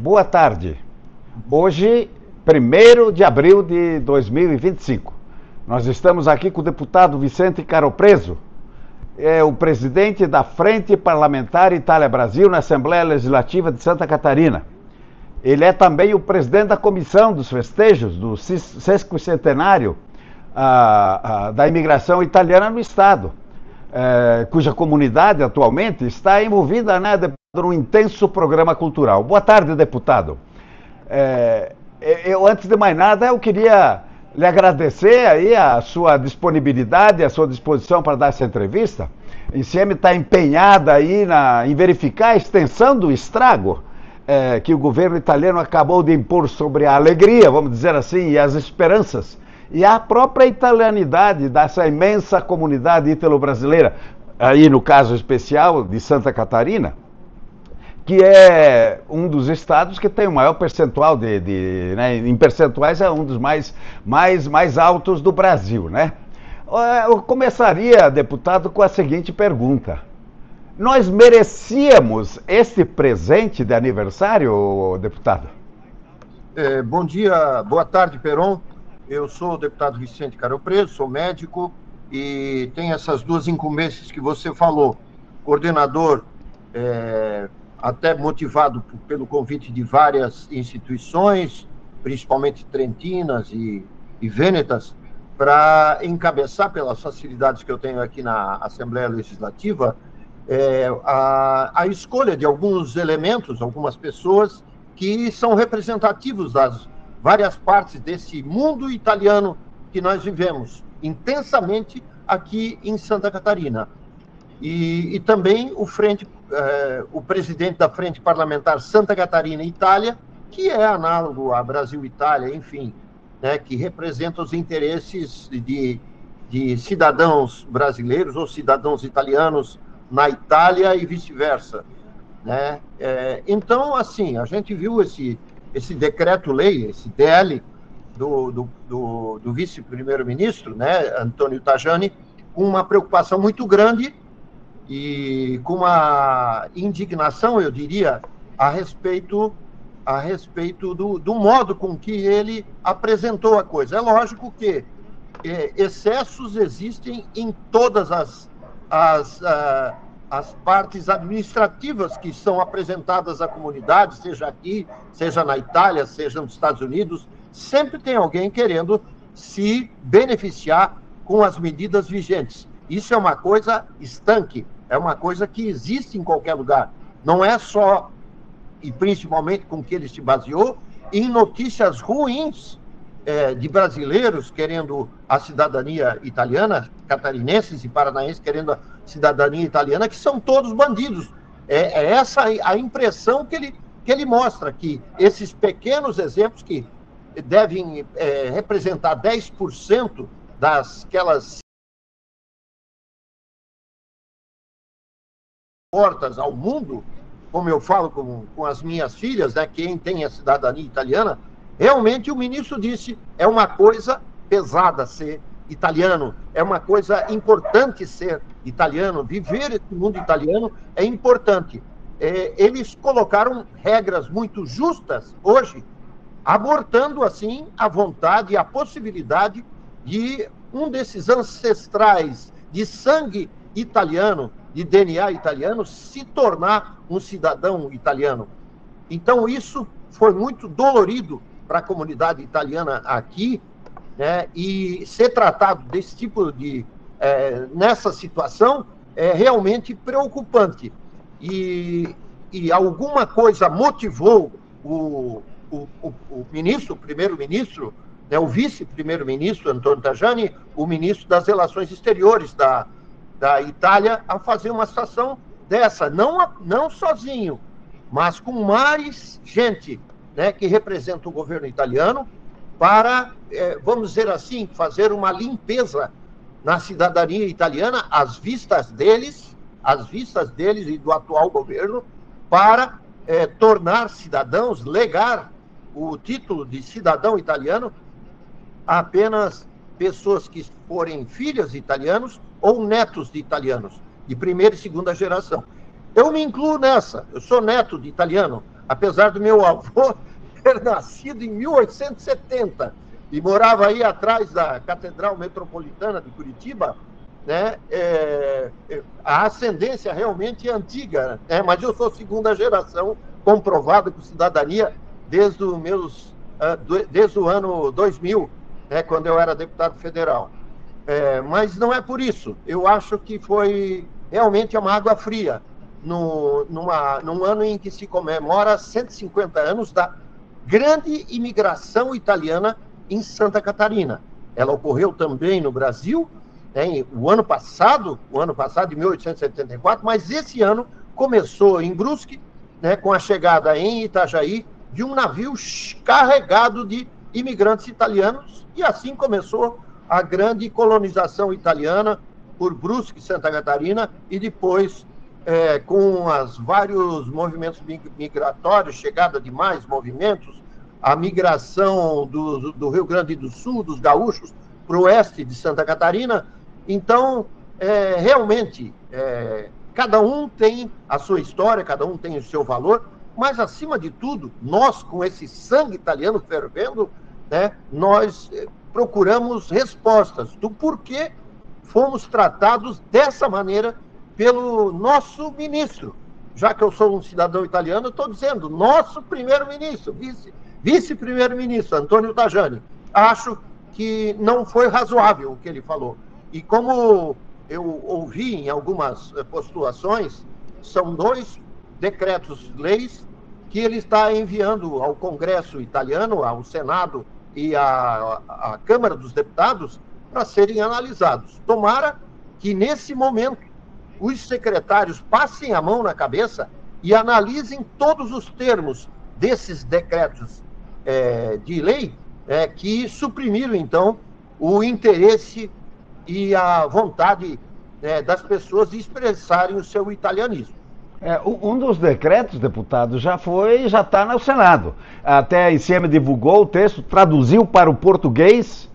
Boa tarde. Hoje, 1º de abril de 2025. Nós estamos aqui com o deputado Vicente Caropreso, o presidente da Frente Parlamentar Itália-Brasil na Assembleia Legislativa de Santa Catarina. Ele é também o presidente da comissão dos festejos do 60º da imigração italiana no Estado, cuja comunidade atualmente está envolvida, num intenso programa cultural. Boa tarde, deputado. Antes de mais nada, eu queria lhe agradecer aí a sua disponibilidade, a sua disposição para dar essa entrevista. A ICM está empenhada aí em verificar a extensão do estrago que o governo italiano acabou de impor sobre a alegria, vamos dizer assim, e as esperanças, e a própria italianidade dessa imensa comunidade ítalo-brasileira, aí no caso especial de Santa Catarina, que é um dos estados que tem o maior percentual em percentuais é um dos mais altos do Brasil, né? Eu começaria, deputado, com a seguinte pergunta: nós merecíamos este presente de aniversário, deputado? Bom dia, boa tarde, Peron. Eu sou o deputado Vicente Caropreso, sou médico e tenho essas duas incumbências que você falou. Coordenador, até motivado pelo convite de várias instituições, principalmente trentinas e vênetas, para encabeçar, pelas facilidades que eu tenho aqui na Assembleia Legislativa, a escolha de alguns elementos, algumas pessoas que são representativos das várias partes desse mundo italiano que nós vivemos intensamente aqui em Santa Catarina. E também o presidente da Frente Parlamentar Santa Catarina Itália, que é análogo a Brasil-Itália, enfim, né, que representa os interesses de cidadãos brasileiros ou cidadãos italianos na Itália e vice-versa, né? Então, assim, a gente viu esse decreto-lei, esse DL do vice-primeiro-ministro, né, Antônio Tajani, com uma preocupação muito grande e com uma indignação, eu diria, a respeito do modo com que ele apresentou a coisa. É lógico que excessos existem em todas as partes administrativas que são apresentadas à comunidade, seja aqui, seja na Itália, seja nos Estados Unidos. Sempre tem alguém querendo se beneficiar com as medidas vigentes. Isso é uma coisa estanque, é uma coisa que existe em qualquer lugar. Não é só, e principalmente com que ele se baseou, em notícias ruins de brasileiros querendo a cidadania italiana, catarinenses e paranaenses querendo a cidadania italiana, que são todos bandidos. É essa a impressão que ele mostra, que esses pequenos exemplos que devem representar 10% daquelas portas ao mundo, como eu falo com as minhas filhas, né, quem tem a cidadania italiana, realmente o ministro disse, é uma coisa pesada ser italiano, é uma coisa importante ser italiano, viver esse mundo italiano é importante. Eles colocaram regras muito justas hoje, abortando assim a vontade e a possibilidade de um desses ancestrais de sangue italiano, de DNA italiano, se tornar um cidadão italiano. Então isso foi muito dolorido para a comunidade italiana aqui, né? E ser tratado desse tipo de nessa situação é realmente preocupante. E alguma coisa motivou o ministro, o primeiro-ministro, né, o vice-primeiro-ministro Antônio Tajani, o ministro das Relações Exteriores da Itália, a fazer uma situação dessa, não sozinho, mas com mais gente, né, que representa o governo italiano, para, vamos dizer assim, fazer uma limpeza na cidadania italiana, às vistas deles e do atual governo, para tornar cidadãos, legar o título de cidadão italiano a apenas pessoas que forem filhas de italianos ou netos de italianos, de primeira e segunda geração. Eu me incluo nessa, eu sou neto de italiano, apesar do meu avô ter nascido em 1870 e morava aí atrás da Catedral Metropolitana de Curitiba, né? A ascendência realmente é antiga, né? Mas eu sou segunda geração, comprovada com cidadania desde o ano 2000, né? Quando eu era deputado federal. Mas não é por isso. Eu acho que foi realmente uma água fria num ano em que se comemora 150 anos da grande imigração italiana em Santa Catarina. Ela ocorreu também no Brasil, né, o ano passado, em 1874, mas esse ano começou em Brusque, né, com a chegada em Itajaí de um navio carregado de imigrantes italianos, e assim começou a grande colonização italiana por Brusque, Santa Catarina, e depois, com os vários movimentos migratórios, chegada de mais movimentos, a migração do Rio Grande do Sul, dos gaúchos, para o oeste de Santa Catarina. Então, realmente, cada um tem a sua história, cada um tem o seu valor, mas, acima de tudo, nós, com esse sangue italiano fervendo, né, nós procuramos respostas do porquê fomos tratados dessa maneira pelo nosso ministro. Já que eu sou um cidadão italiano, eu estou dizendo, nosso primeiro-ministro, vice-primeiro-ministro, Antônio Tajani. Acho que não foi razoável o que ele falou. E como eu ouvi em algumas postulações, são 2 decretos-leis que ele está enviando ao Congresso italiano, ao Senado e à Câmara dos Deputados, para serem analisados. Tomara que, nesse momento, os secretários passem a mão na cabeça e analisem todos os termos desses decretos de lei que suprimiram, então, o interesse e a vontade das pessoas de expressarem o seu italianismo. Um dos decretos, deputado, já está no Senado. Até a ICM divulgou o texto, traduziu para o português,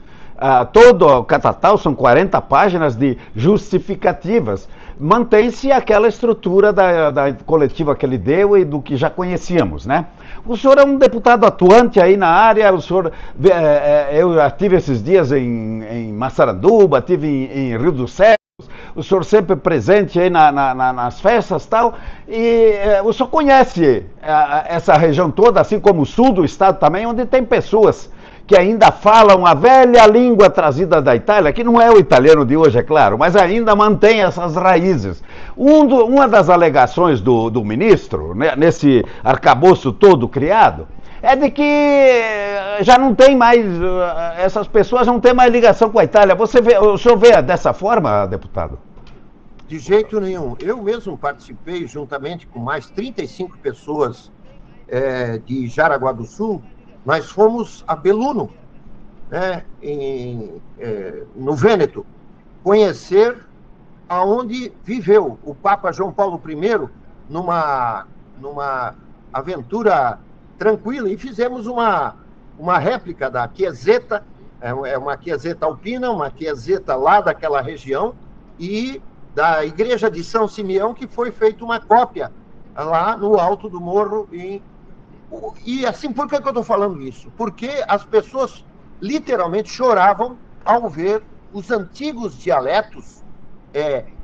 todo o catatal, são 40 páginas de justificativas. Mantém-se aquela estrutura da coletiva que ele deu e do que já conhecíamos, né? O senhor é um deputado atuante aí na área, o senhor, eu já estive esses dias em Massaranduba, estive em Rio dos Céus, o senhor sempre presente aí nas festas e tal, e o senhor conhece essa região toda, assim como o sul do estado também, onde tem pessoas que ainda falam a velha língua trazida da Itália, que não é o italiano de hoje, é claro, mas ainda mantém essas raízes. Uma das alegações do ministro, né, nesse arcabouço todo criado, é de que já não tem mais, essas pessoas não têm mais ligação com a Itália. O senhor vê dessa forma, deputado? De jeito nenhum. Eu mesmo participei, juntamente com mais 35 pessoas de Jaraguá do Sul. Nós fomos a Belluno, né, no Vêneto, conhecer aonde viveu o Papa João Paulo I numa aventura tranquila, e fizemos uma réplica da Chiesetta, uma Chiesetta alpina, uma Chiesetta lá daquela região, e da Igreja de São Simeão, que foi feita uma cópia lá no alto do morro. E assim, por que eu estou falando isso? Porque as pessoas literalmente choravam ao ver os antigos dialetos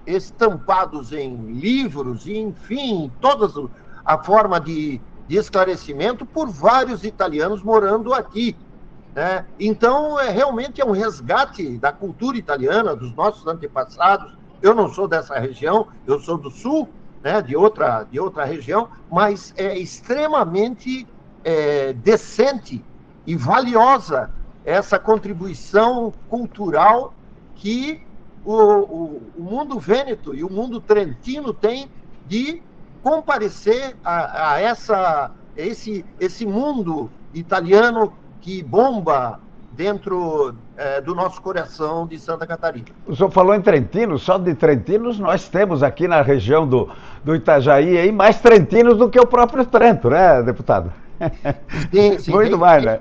estampados em livros, e, enfim, toda a forma de esclarecimento por vários italianos morando aqui, né? Então, realmente é um resgate da cultura italiana, dos nossos antepassados. Eu não sou dessa região, eu sou do sul, né, de outra região, mas é extremamente decente e valiosa essa contribuição cultural que o mundo vêneto e o mundo trentino tem de comparecer a esse mundo italiano que bomba dentro do nosso coração de Santa Catarina. O senhor falou em trentinos, só de trentinos nós temos aqui na região do Itajaí aí mais trentinos do que o próprio Trento, né, deputado? Sim. Muito mais, né?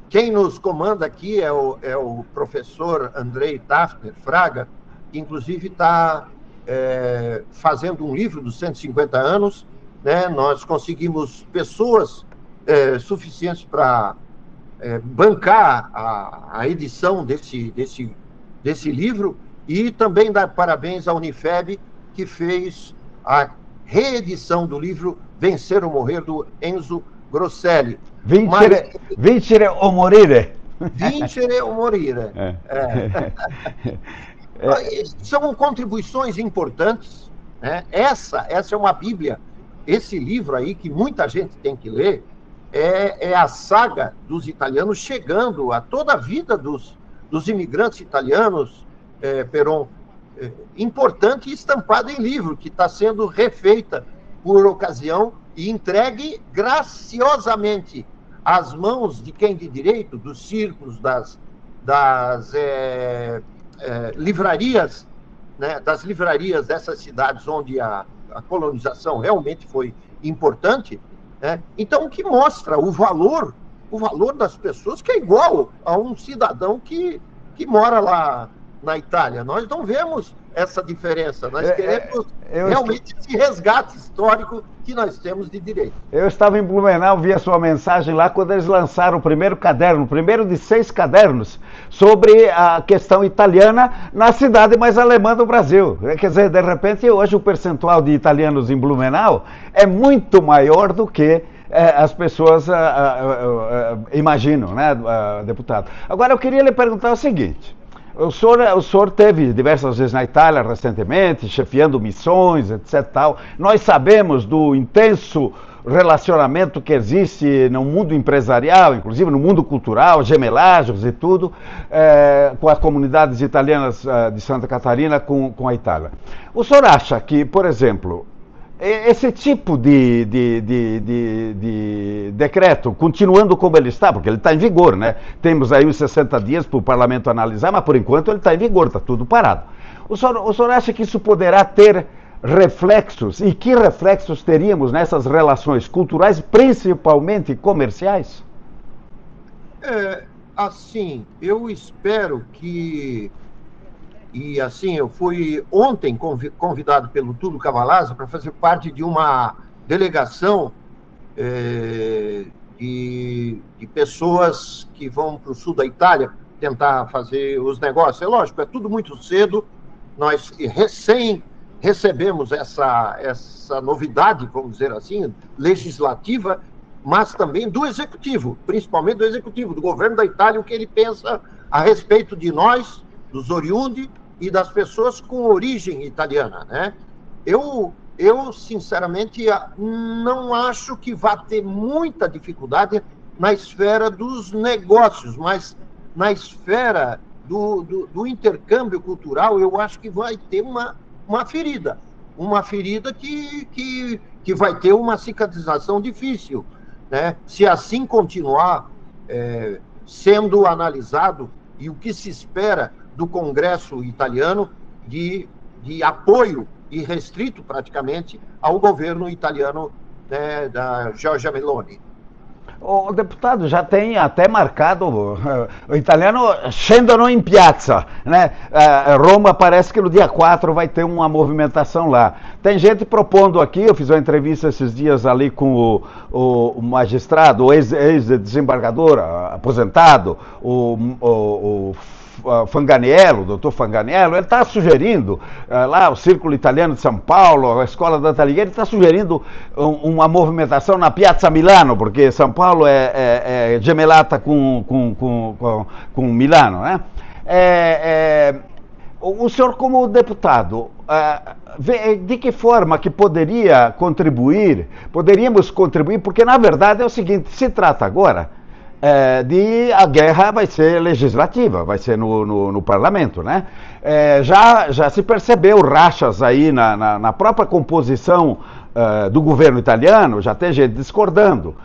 Quem nos comanda aqui é o professor Andrei Tafner Fraga, que inclusive está fazendo um livro dos 150 anos né? Nós conseguimos pessoas suficientes para bancar a edição desse livro, e também dar parabéns à Unifeb, que fez a reedição do livro Vencer ou Morrer, do Enzo Grosselli. Vincere ou morire. Vincere ou morire. São contribuições importantes, né? Essa é uma bíblia. Esse livro aí, que muita gente tem que ler, é a saga dos italianos chegando a toda a vida dos imigrantes italianos, Peron, importante e estampada em livro, que está sendo refeita por ocasião e entregue graciosamente às mãos de quem de direito, dos círculos, das livrarias, né, das livrarias dessas cidades onde a colonização realmente foi importante, né? Então, o que mostra o valor das pessoas, que é igual a um cidadão que mora lá na Itália. Nós não vemos essa diferença. Nós queremos realmente esse resgate histórico que nós temos de direito. Eu estava em Blumenau, vi a sua mensagem lá quando eles lançaram o primeiro caderno, o primeiro de 6 cadernos, sobre a questão italiana na cidade mais alemã do Brasil. Quer dizer, de repente, hoje o percentual de italianos em Blumenau é muito maior do que as pessoas imaginam, né, deputado? Agora, eu queria lhe perguntar o seguinte. O senhor teve diversas vezes na Itália recentemente, chefiando missões, etc. Tal. Nós sabemos do intenso relacionamento que existe no mundo empresarial, inclusive no mundo cultural, gemelagens e tudo, com as comunidades italianas de Santa Catarina com a Itália. O senhor acha que, por exemplo, esse tipo de decreto, continuando como ele está, porque ele está em vigor, né? Temos aí os 60 dias para o parlamento analisar, mas por enquanto ele está em vigor, está tudo parado. O senhor acha que isso poderá ter reflexos, e que reflexos teríamos nessas relações culturais, principalmente comerciais? Assim, eu espero que... E assim, eu fui ontem convidado pelo Túlio Cavalazza para fazer parte de uma delegação de pessoas que vão para o sul da Itália tentar fazer os negócios. É lógico, é tudo muito cedo, nós recém recebemos essa novidade, vamos dizer assim, legislativa, mas também do Executivo, principalmente do Executivo, do governo da Itália, o que ele pensa a respeito de nós, dos oriundi, e das pessoas com origem italiana, né? Eu sinceramente, não acho que vá ter muita dificuldade na esfera dos negócios, mas na esfera do intercâmbio cultural, eu acho que vai ter uma ferida que vai ter uma cicatrização difícil, né? Se assim continuar sendo analisado, e o que se espera do Congresso italiano de apoio irrestrito, praticamente, ao governo italiano, né, da Giorgia Meloni. O deputado já tem até marcado o italiano scendono in piazza, né? Roma parece que no dia 4 vai ter uma movimentação lá. Tem gente propondo aqui, eu fiz uma entrevista esses dias ali com o magistrado, o ex-desembargador aposentado, o Fanganiello, o doutor Fanganiello, ele está sugerindo, lá o Círculo Italiano de São Paulo, a Escola Dante Alighieri, está sugerindo uma movimentação na Piazza Milano, porque São Paulo é gemelata com Milano, né? O senhor, como deputado, de que forma que poderíamos contribuir, porque na verdade é o seguinte, se trata agora a guerra vai ser legislativa, vai ser no parlamento, né? Já se percebeu rachas aí na própria composição do governo italiano, já tem gente discordando.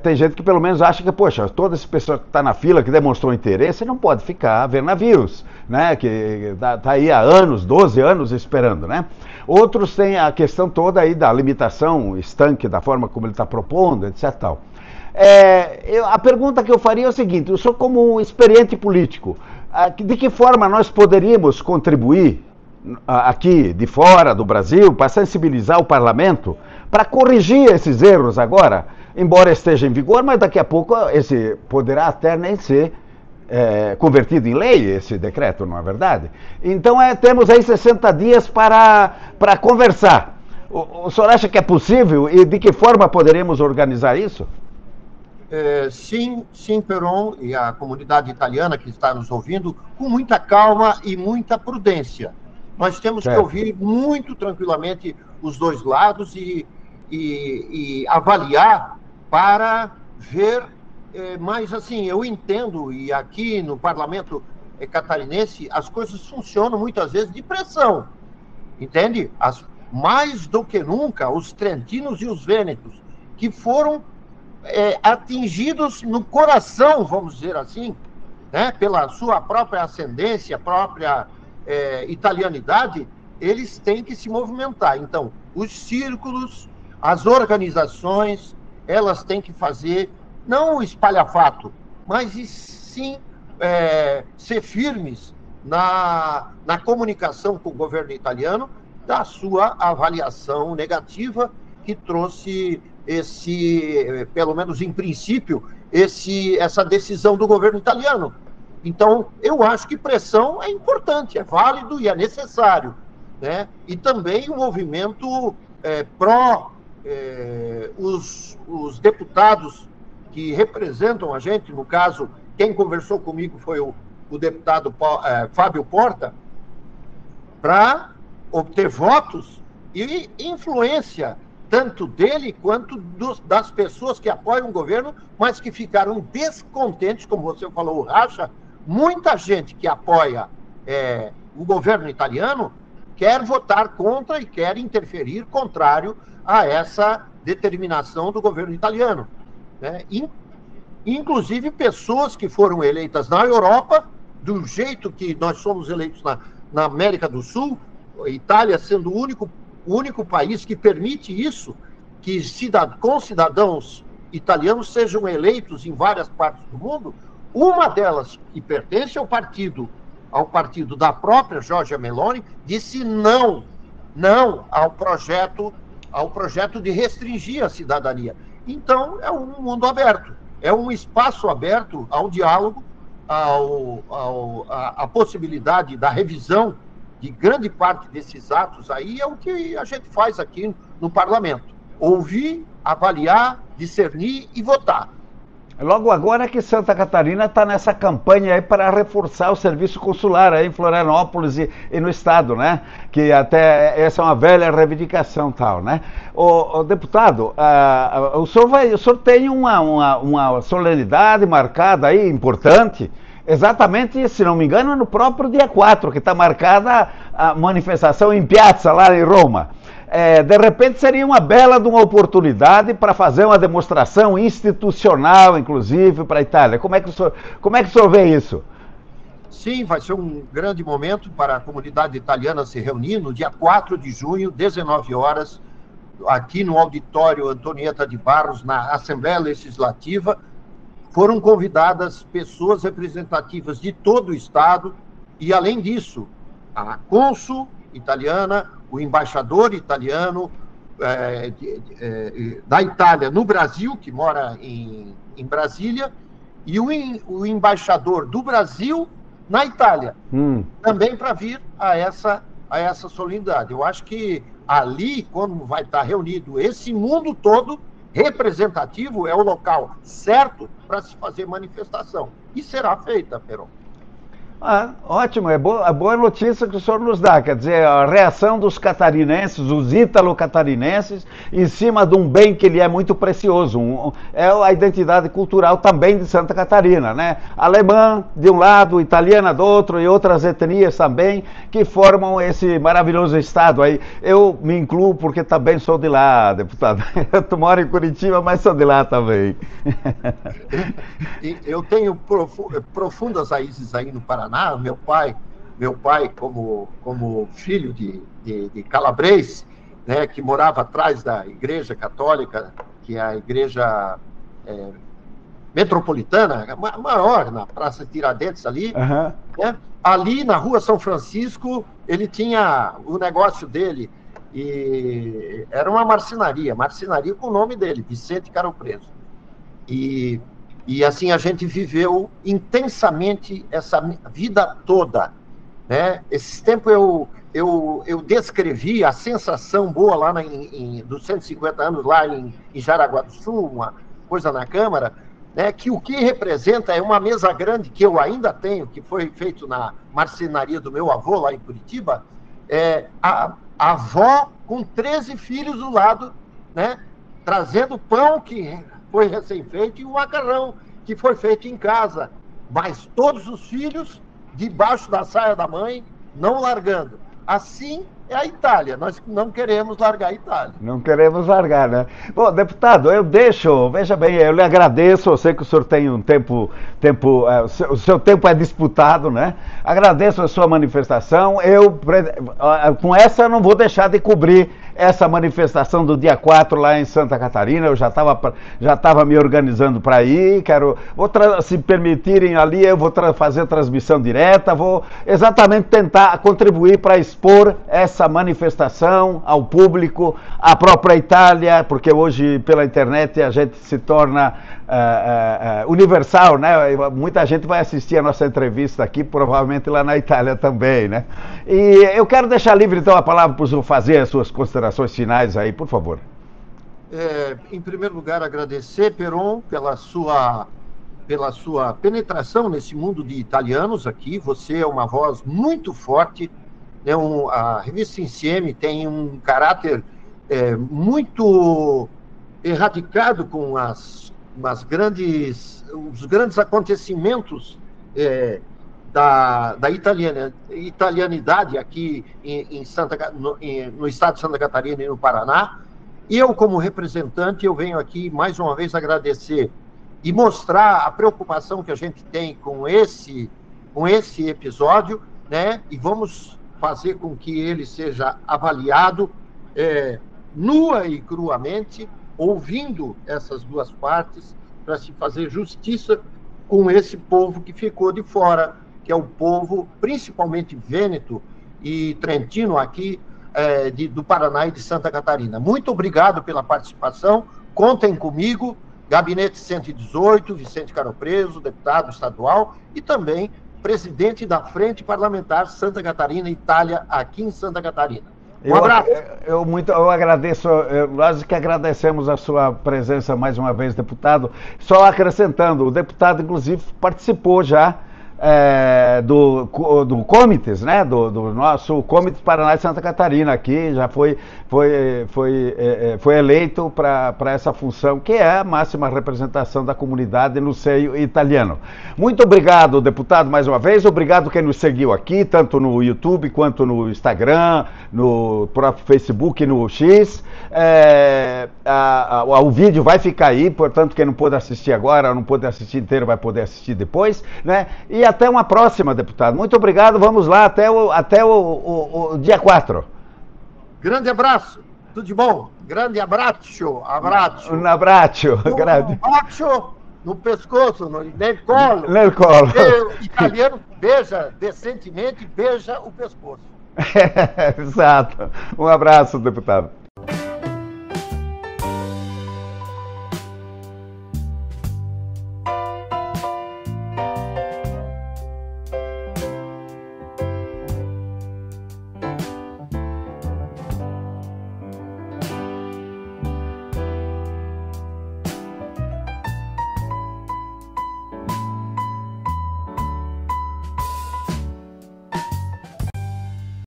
Tem gente que pelo menos acha que, poxa, toda essa pessoa que está na fila, que demonstrou interesse, não pode ficar a ver navios, né? Que está aí há anos, 12 anos esperando, né? Outros têm a questão toda aí da limitação estanque, da forma como ele está propondo, etc. Tal. A pergunta que eu faria é o seguinte: eu sou como um experiente político, de que forma nós poderíamos contribuir aqui de fora do Brasil, para sensibilizar o parlamento, para corrigir esses erros agora, embora esteja em vigor, mas daqui a pouco esse poderá até nem ser convertido em lei, esse decreto, não é verdade? Então temos aí 60 dias para conversar. O senhor acha que é possível e de que forma poderemos organizar isso? Sim, Peron, e a comunidade italiana que está nos ouvindo, com muita calma e muita prudência. Nós temos que ouvir muito tranquilamente os dois lados e avaliar para ver, mas assim, eu entendo, e aqui no parlamento catarinense as coisas funcionam muitas vezes de pressão, entende? Mais do que nunca, os trentinos e os vênetos, que foram atingidos no coração, vamos dizer assim, né, pela sua própria ascendência, própria italianidade, eles têm que se movimentar. Então, os círculos, as organizações, elas têm que fazer, não o espalhafato, mas sim ser firmes na comunicação com o governo italiano da sua avaliação negativa que trouxe pelo menos em princípio, essa decisão do governo italiano. Então, eu acho que pressão é importante, é válido e é necessário, né? E também o movimento os deputados que representam a gente, no caso, quem conversou comigo foi o deputado Fábio Porta, para obter votos e influência tanto dele quanto das pessoas que apoiam o governo, mas que ficaram descontentes, como você falou, o Racha. Muita gente que apoia o governo italiano quer votar contra e quer interferir contrário a essa determinação do governo italiano, né? Inclusive pessoas que foram eleitas na Europa, do jeito que nós somos eleitos na América do Sul, a Itália sendo o único país que permite isso, que cidadãos italianos sejam eleitos em várias partes do mundo. Uma delas, que pertence ao partido da própria Giorgia Meloni, disse não ao projeto de restringir a cidadania. Então, é um mundo aberto, é um espaço aberto ao diálogo, à possibilidade da revisão de grande parte desses atos aí. É o que a gente faz aqui no parlamento: ouvir, avaliar, discernir e votar. Logo agora que Santa Catarina está nessa campanha aí para reforçar o serviço consular aí em Florianópolis e no estado, né? Que até essa é uma velha reivindicação tal, né? O deputado, o senhor tem uma solenidade marcada aí, importante, exatamente, se não me engano, no próprio dia 4, que está marcada a manifestação em Piazza, lá em Roma. De repente seria uma bela de uma oportunidade para fazer uma demonstração institucional, inclusive, para a Itália. Como é que o senhor vê isso? Sim, vai ser um grande momento para a comunidade italiana se reunir no dia 4 de junho, 19 horas, aqui no auditório Antonieta de Barros, na Assembleia Legislativa. Foram convidadas pessoas representativas de todo o estado e, além disso, a cônsul italiana, o embaixador italiano da Itália no Brasil, que mora em Brasília, e o embaixador do Brasil na Itália, também para vir a essa solenidade. Eu acho que ali, quando vai estar reunido esse mundo todo representativo, é o local certo para se fazer manifestação. E será feita, Peron. Ótimo, é boa notícia que o senhor nos dá, quer dizer, a reação dos catarinenses, os ítalo-catarinenses, em cima de um bem que lhe é muito precioso, é a identidade cultural também de Santa Catarina, né? Alemã de um lado, italiana do outro e outras etnias também, que formam esse maravilhoso estado aí. Eu me incluo porque também sou de lá, deputado. Eu moro em Curitiba, mas sou de lá também. Eu tenho profundas raízes aí no Paraná. Meu pai como filho de calabrês, né, que morava atrás da Igreja Católica, que é a igreja metropolitana, maior, na Praça Tiradentes ali, né? Ali na Rua São Francisco, ele tinha o negócio dele, e era uma marcenaria com o nome dele, Vicente Caro Preso. E assim a gente viveu intensamente essa vida toda, né? Esse tempo eu descrevi a sensação boa lá dos 150 anos lá em Jaraguá do Sul, uma coisa na Câmara, né, que o que representa é uma mesa grande que eu ainda tenho, que foi feito na marcenaria do meu avô lá em Curitiba, a avó com 13 filhos do lado, né, trazendo pão que foi recém-feito e o macarrão que foi feito em casa, mas todos os filhos debaixo da saia da mãe, não largando. Assim é a Itália, nós não queremos largar a Itália. Não queremos largar, né? Bom, deputado, veja bem, eu lhe agradeço, eu sei que o senhor tem um tempo o seu tempo é disputado, né? Agradeço a sua manifestação, com essa eu não vou deixar de cobrir essa manifestação do dia 4 lá em Santa Catarina, eu já estava me organizando para ir, se permitirem ali, eu vou fazer transmissão direta, vou exatamente tentar contribuir para expor essa manifestação ao público, à própria Itália, porque hoje pela internet a gente se torna universal, né? Muita gente vai assistir a nossa entrevista aqui, provavelmente lá na Itália também, né? E eu quero deixar livre então a palavra para o senhor fazer as suas considerações finais aí, por favor. Em primeiro lugar, agradecer, Peron, pela sua penetração nesse mundo de italianos aqui. Você é uma voz muito forte, né? A revista Insieme tem um caráter muito erradicado com os grandes acontecimentos da italianidade aqui no estado de Santa Catarina e no Paraná. E eu, como representante, eu venho aqui mais uma vez agradecer e mostrar a preocupação que a gente tem com esse episódio, né? E vamos fazer com que ele seja avaliado nua e cruamente, ouvindo essas duas partes, para se fazer justiça com esse povo que ficou de fora, que é o povo, principalmente vêneto e trentino aqui, do Paraná e de Santa Catarina. Muito obrigado pela participação, contem comigo, Gabinete 118, Vicente Caro Preso, deputado estadual, e também presidente da Frente Parlamentar Santa Catarina Itália, aqui em Santa Catarina. Um abraço. Eu agradeço, nós que agradecemos a sua presença mais uma vez, deputado. Só acrescentando, o deputado, inclusive, participou já do Comites, né? Do nosso Comites Paraná e Santa Catarina aqui, já foi eleito para essa função, que é a máxima representação da comunidade no seio italiano. Muito obrigado, deputado, mais uma vez. Obrigado quem nos seguiu aqui, tanto no YouTube quanto no Instagram, no próprio Facebook, no X. O vídeo vai ficar aí, portanto, quem não pôde assistir agora, não pôde assistir inteiro, vai poder assistir depois, né? E até uma próxima, deputado. Muito obrigado, vamos lá, até o dia 4. Grande abraço, tudo de bom? Grande abraço. Um abraço. Um abraço no pescoço, no colo. No colo. O italiano beija decentemente, beija o pescoço. Exato. Um abraço, deputado.